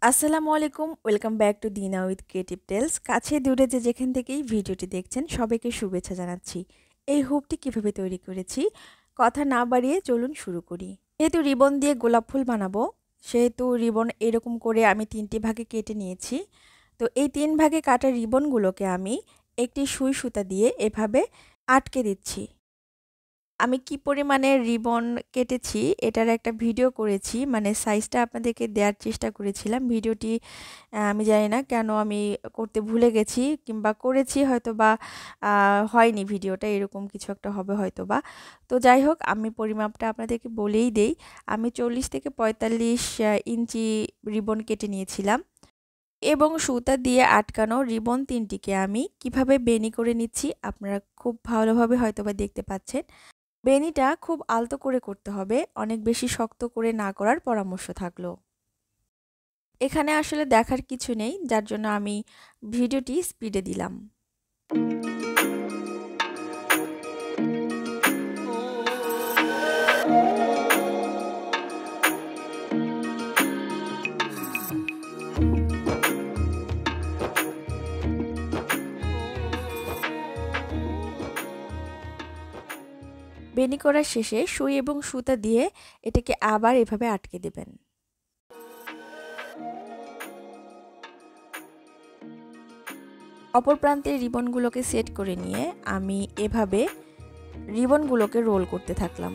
আসসালামু আলাইকুম, welcome back to দিনা উইথ ক্রিয়েটিভ টেলস। কাছে দূরে যেখান থেকেই ভিডিওটি দেখছেন সবাইকে শুভেচ্ছা জানাচ্ছি। এই হুপটি কিভাবে তৈরি করেছি কথা না বাড়িয়ে চলুন শুরু করি। যেহেতু রিবন দিয়ে গোলাপ ফুল বানাবো, সেহেতু রিবন এরকম করে আমি 3টি ভাগে কেটে নিয়েছি। তো এই 3 ভাগে কাটা রিবনগুলোকে আমি একটি সুই সুতা দিয়ে এভাবে আটকে দিচ্ছি। আমি কি পরিমাণে রিবন কেটেছি এটার একটা ভিডিও করেছি, মানে সাইজটা আপনাদেরকে দেওয়ার চেষ্টা করেছিলাম। ভিডিওটি আমি জানি না কেন আমি করতে ভুলে গেছি, কিংবা করেছি হয়তো বা হয়নি, ভিডিওটা এরকম কিছু একটা হবে হয়তো বা। তো যাই হোক, আমি পরিমাপটা আপনাদেরকে বলেই দেই। আমি 40 থেকে 45 ইঞ্চি রিবন কেটে নিয়েছিলাম এবং সুতা দিয়ে আটকানো রিবন 3টিকে আমি কিভাবে বেনি করে নিচ্ছি আপনারা খুব ভালোভাবে হয়তোবা দেখতে পাচ্ছেন। বেনিটা খুব আলতো করে করতে হবে, অনেক বেশি শক্ত করে না করার পরামর্শ থাকলো। এখানে আসলে দেখার কিছু নেই, যার জন্য আমি ভিডিওটি স্পিডে দিলাম। বেনি করার শেষে সুই এবং সুতা দিয়ে এটাকে আবার এভাবে আটকে দেবেন। অপর প্রান্তে রিবনগুলোকে সেট করে নিয়ে আমি এভাবে রিবনগুলোকে রোল করতে থাকলাম।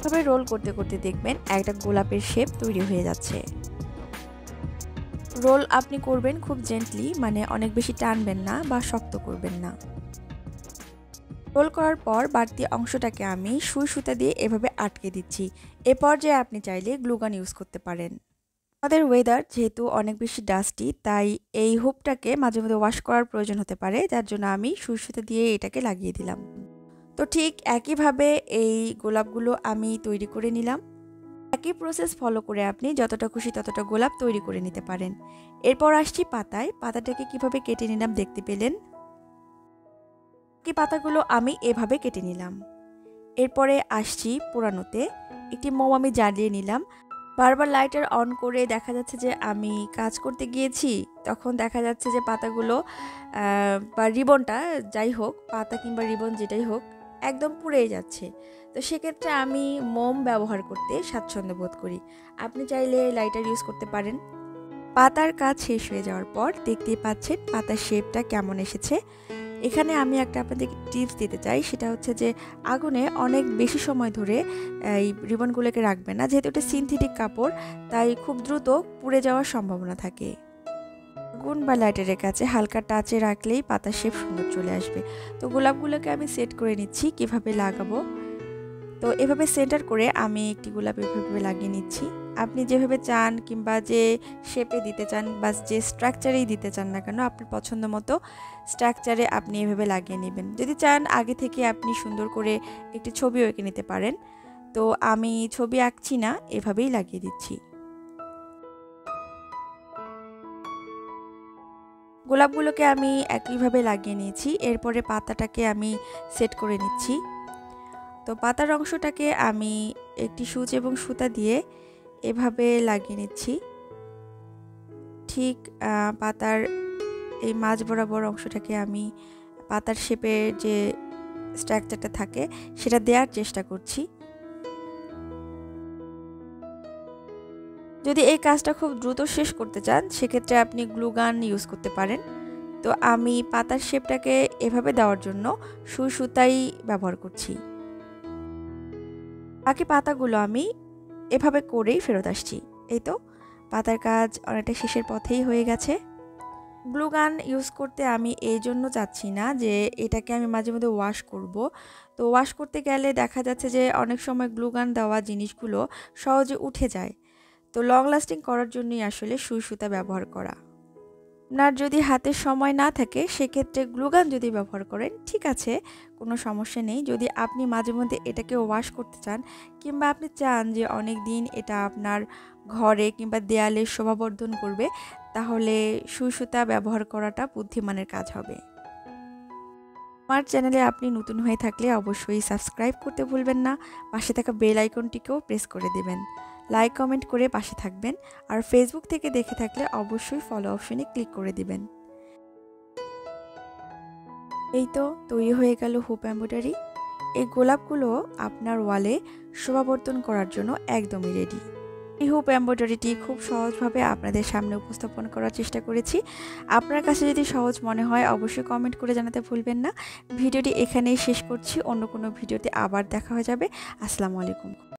তবে রোল করতে করতে দেখবেন একটা গোলাপের শেপ তৈরি হয়ে যাচ্ছে। রোল আপনি করবেন খুব জেন্টলি, মানে অনেক বেশি টানবেন না বা শক্ত করবেন না। রোল করার পর বাড়তি অংশটাকে আমি সুই সুতা দিয়ে এভাবে আটকে দিচ্ছি। এ পর্যায়ে আপনি চাইলে গ্লুগান ইউজ করতে পারেন। আমাদের ওয়েদার যেহেতু অনেক বেশি ডাস্টি, তাই এই হুপটাকে মাঝে মধ্যে ওয়াশ করার প্রয়োজন হতে পারে, যার জন্য আমি সুই সুতা দিয়ে এটাকে লাগিয়ে দিলাম। তো ঠিক একইভাবে এই গোলাপগুলো আমি তৈরি করে নিলাম। একই প্রসেস ফলো করে আপনি যতটা খুশি ততটা গোলাপ তৈরি করে নিতে পারেন। এরপর আসছি পাতায়। পাতাটাকে কিভাবে কেটে নিলাম দেখতে পেলেন। বাকি পাতাগুলো আমি এভাবে কেটে নিলাম। এরপরে আসছি পোড়ানোতে। একটি মোম আমি জ্বালিয়ে নিলাম। বারবার লাইটার অন করে দেখা যাচ্ছে যে আমি কাজ করতে গিয়েছি, তখন দেখা যাচ্ছে যে পাতাগুলো বা রিবনটা, যাই হোক পাতা কিংবা রিবন যেটাই হোক, একদম পুড়েই যাচ্ছে। তো সেক্ষেত্রে আমি মোম ব্যবহার করতে স্বাচ্ছন্দ্য বোধ করি। আপনি চাইলে লাইটার ইউজ করতে পারেন। পাতার কাজ শেষ হয়ে যাওয়ার পর দেখতেই পাচ্ছেন পাতার শেপটা কেমন এসেছে। এখানে আমি একটা আপনাদেরকে টিপস দিতে চাই, সেটা হচ্ছে যে আগুনে অনেক বেশি সময় ধরে এই রিবনগুলোকে রাখবেন না, যেহেতু এটা সিনথেটিক কাপড়, তাই খুব দ্রুত পুড়ে যাওয়ার সম্ভাবনা থাকে। আগুন বা লাইটারের কাছে হালকা টাচে রাখলেই পাতার শেপ সুন্দর চলে আসবে। তো গোলাপগুলোকে আমি সেট করে নিচ্ছি কিভাবে লাগাবো। তো এভাবে সেন্টার করে আমি একটি গোলাপ এভাবে লাগিয়ে নিচ্ছি। আপনি যেভাবে চান কিংবা যে শেপে দিতে চান বা যে স্ট্রাকচারেই দিতে চান না কেন, আপনার পছন্দ মতো স্ট্রাকচারে আপনি এভাবে লাগিয়ে নেবেন। যদি চান আগে থেকে আপনি সুন্দর করে একটি ছবিও এঁকে নিতে পারেন। তো আমি ছবি আঁকছি না, এভাবেই লাগিয়ে দিচ্ছি। গোলাপগুলোকে আমি একইভাবে লাগিয়ে নিয়েছি। এরপরে পাতাটাকে আমি সেট করে নিচ্ছি। তো পাতার অংশটাকে আমি একটি সূচ এবং সুতা দিয়ে এভাবে লাগিয়ে নিচ্ছি। ঠিক পাতার এই মাঝ বরাবর অংশটাকে আমি পাতার শেপের যে স্ট্রাকচারটা থাকে সেটা দেওয়ার চেষ্টা করছি। যদি এই কাজটা খুব দ্রুত শেষ করতে চান, সেক্ষেত্রে আপনি গ্লুগান ইউজ করতে পারেন। তো আমি পাতার শেপটাকে এভাবে দেওয়ার জন্য সুই সুতাই ব্যবহার করছি। বাকি পাতাগুলো আমি এভাবে করেই ফেরত আসছি। এই তো পাতার কাজ অনেকটা শেষের পথেই হয়ে গেছে। গ্লুগান ইউজ করতে আমি এই জন্য চাচ্ছি না যে এটাকে আমি মাঝে মধ্যে ওয়াশ করব। তো ওয়াশ করতে গেলে দেখা যাচ্ছে যে অনেক সময় গ্লুগান দেওয়া জিনিসগুলো সহজে উঠে যায়। তো লং লাস্টিং করার জন্যই আসলে সুই সুতা ব্যবহার করা। আপনার যদি হাতে সময় না থাকে, সেক্ষেত্রে গ্লুগান যদি ব্যবহার করেন ঠিক আছে, কোনো সমস্যা নেই। যদি আপনি মাঝে মধ্যে এটাকে ওয়াশ করতে চান, কিংবা আপনি চান যে অনেক দিন এটা আপনার ঘরে কিংবা দেয়ালে শোভাবর্ধন করবে, তাহলে সুই সুতা ব্যবহার করাটা বুদ্ধিমানের কাজ হবে। আমার চ্যানেলে আপনি নতুন হয়ে থাকলে অবশ্যই সাবস্ক্রাইব করতে ভুলবেন না, পাশে থাকা বেল আইকনটিকেও প্রেস করে দেবেন। লাইক কমেন্ট করে পাশে থাকবেন, আর ফেসবুক থেকে দেখে থাকলে অবশ্যই ফলো অপশনে ক্লিক করে দিবেন। এই তো তৈরি হয়ে গেল হুপ এমব্রয়ডারি। এই গোলাপগুলো আপনার ওয়ালে শোভাবর্ধন করার জন্য একদমই রেডি। এই হুপ এমব্রয়ডারিটি খুব সহজভাবে আপনাদের সামনে উপস্থাপন করার চেষ্টা করেছি। আপনার কাছে যদি সহজ মনে হয় অবশ্যই কমেন্ট করে জানাতে ভুলবেন না। ভিডিওটি এখানেই শেষ করছি, অন্য কোনো ভিডিওতে আবার দেখা হয়ে যাবে। আসসালামু আলাইকুম।